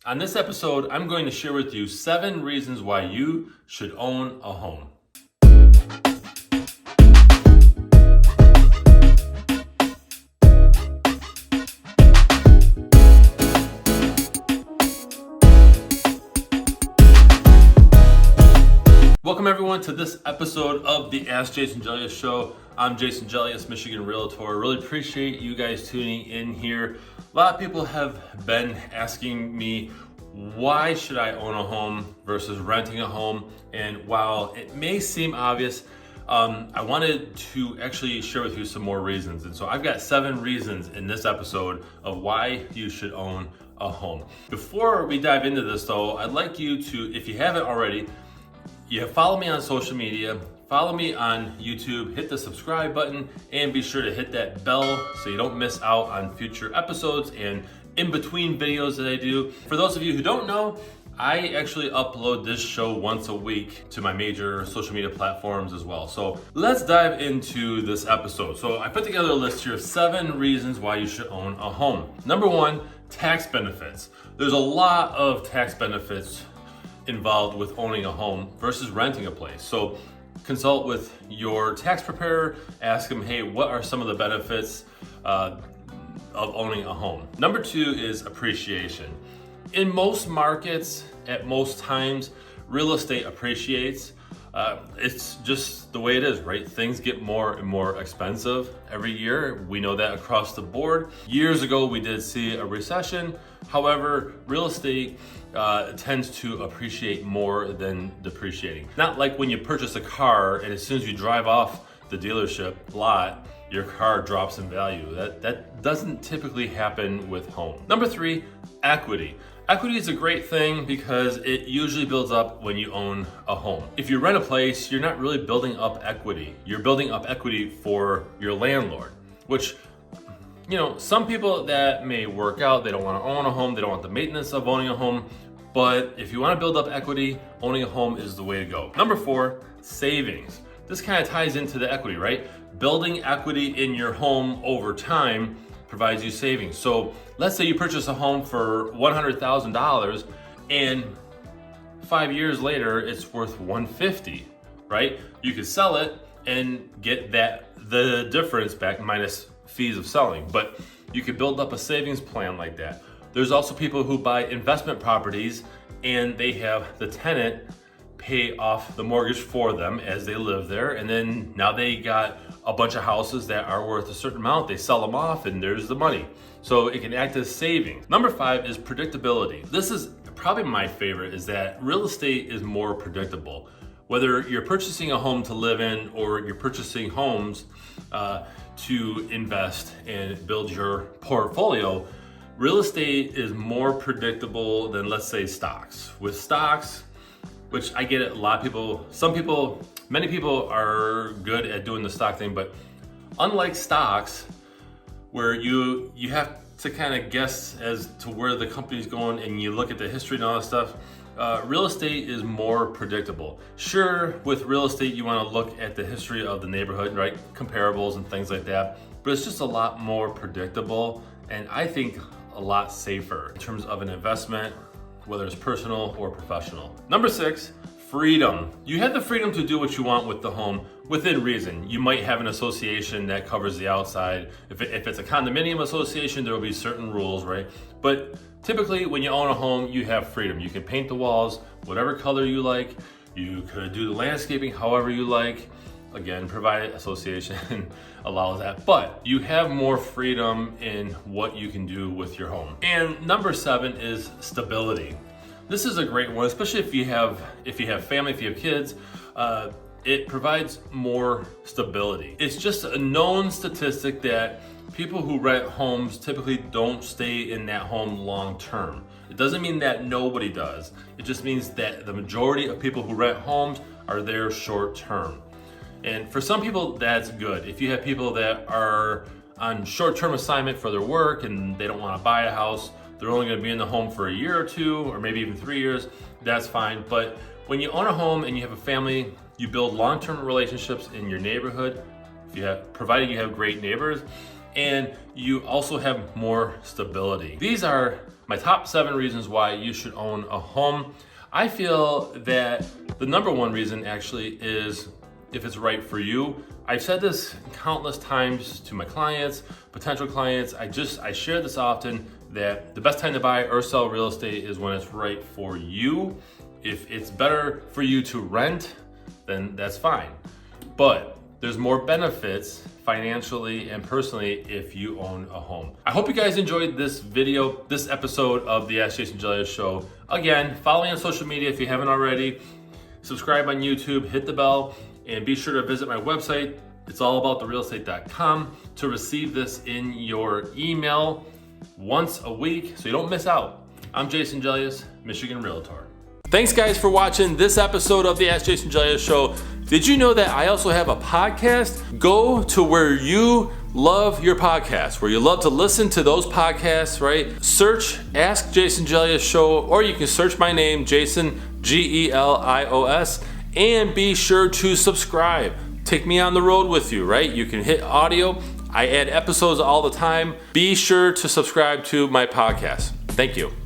On this episode, I'm going to share with you 7 reasons why you should own a home. Welcome everyone to this episode of the Ask Jason Gelios show. I'm Jason Gelios, Michigan Realtor. Really appreciate you guys tuning in here. A lot of people have been asking me, why should I own a home versus renting a home? And while it may seem obvious, I wanted to actually share with you some more reasons. And so I've got 7 reasons in this episode of why you should own a home. Before we dive into this though, I'd like you to, if you haven't already, follow me on social media, follow me on YouTube, hit the subscribe button, and be sure to hit that bell so you don't miss out on future episodes and in between videos that I do. For those of you who don't know, I actually upload this show once a week to my major social media platforms as well. So let's dive into this episode. So I put together a list here of 7 reasons why you should own a home. Number 1, tax benefits. There's a lot of tax benefits involved with owning a home versus renting a place. So consult with your tax preparer, ask them, hey, what are some of the benefits of owning a home? Number 2 is appreciation. In most markets, at most times, real estate appreciates. It's just the way it is, right? Things get more and more expensive every year. We know that across the board. Years ago, we did see a recession. However, real estate tends to appreciate more than depreciating. Not like when you purchase a car and as soon as you drive off the dealership lot, your car drops in value. That doesn't typically happen with home. Number 3, equity. Equity is a great thing because it usually builds up when you own a home. If you rent a place, you're not really building up equity. You're building up equity for your landlord, which, you know, some people that may work out, they don't want to own a home, they don't want the maintenance of owning a home, but if you want to build up equity, owning a home is the way to go. Number 4, savings. This kind of ties into the equity, right? Building equity in your home over time provides you savings. So let's say you purchase a home for $100,000 and 5 years later it's worth $150,000, right? You could sell it and get the difference back minus fees of selling, but you could build up a savings plan like that. There's also people who buy investment properties and they have the tenant pay off the mortgage for them as they live there, and then now they got a bunch of houses that are worth a certain amount, they sell them off and there's the money. So it can act as savings. Number 5 is predictability. This is probably my favorite, is that real estate is more predictable. Whether you're purchasing a home to live in or you're purchasing homes to invest and build your portfolio, real estate is more predictable than, let's say, stocks. With stocks, which I get it, a lot of people, many people are good at doing the stock thing, but unlike stocks, where you have to kind of guess as to where the company's going and you look at the history and all that stuff, real estate is more predictable. Sure, with real estate, you want to look at the history of the neighborhood, right? Comparables and things like that, but it's just a lot more predictable and I think a lot safer in terms of an investment, whether it's personal or professional. Number 6, freedom. You have the freedom to do what you want with the home within reason. You might have an association that covers the outside. If it's a condominium association, there will be certain rules, right? But typically when you own a home, you have freedom. You can paint the walls whatever color you like. You could do the landscaping however you like. Again, provided association allows that, but you have more freedom in what you can do with your home. And number 7 is stability. This is a great one, especially if you have family, if you have kids. It provides more stability. It's just a known statistic that people who rent homes typically don't stay in that home long term. It doesn't mean that nobody does. It just means that the majority of people who rent homes are there short term. And for some people, that's good. If you have people that are on short-term assignment for their work and they don't want to buy a house, they're only going to be in the home for a year or 2, or maybe even 3 years, that's fine. But when you own a home and you have a family, you build long-term relationships in your neighborhood, provided you have great neighbors, and you also have more stability. These are my top 7 reasons why you should own a home. I feel that the number one reason actually is if it's right for you. I've said this countless times to my clients, potential clients. I share this often that the best time to buy or sell real estate is when it's right for you. If it's better for you to rent, then that's fine. But there's more benefits financially and personally if you own a home. I hope you guys enjoyed this video, this episode of the Ask Jason Gelios show. Again, follow me on social media if you haven't already. Subscribe on YouTube, hit the bell, and be sure to visit my website. It's allabouttherealestate.com to receive this in your email once a week so you don't miss out. I'm Jason Gelios, Michigan Realtor. Thanks guys for watching this episode of the Ask Jason Gelios show. Did you know that I also have a podcast? Go to where you love your podcasts, where you love to listen to those podcasts, right? Search Ask Jason Gelios show, or you can search my name, Jason, Gelios, and be sure to subscribe. Take me on the road with you, right? You can hit audio. I add episodes all the time. Be sure to subscribe to my podcast. Thank you.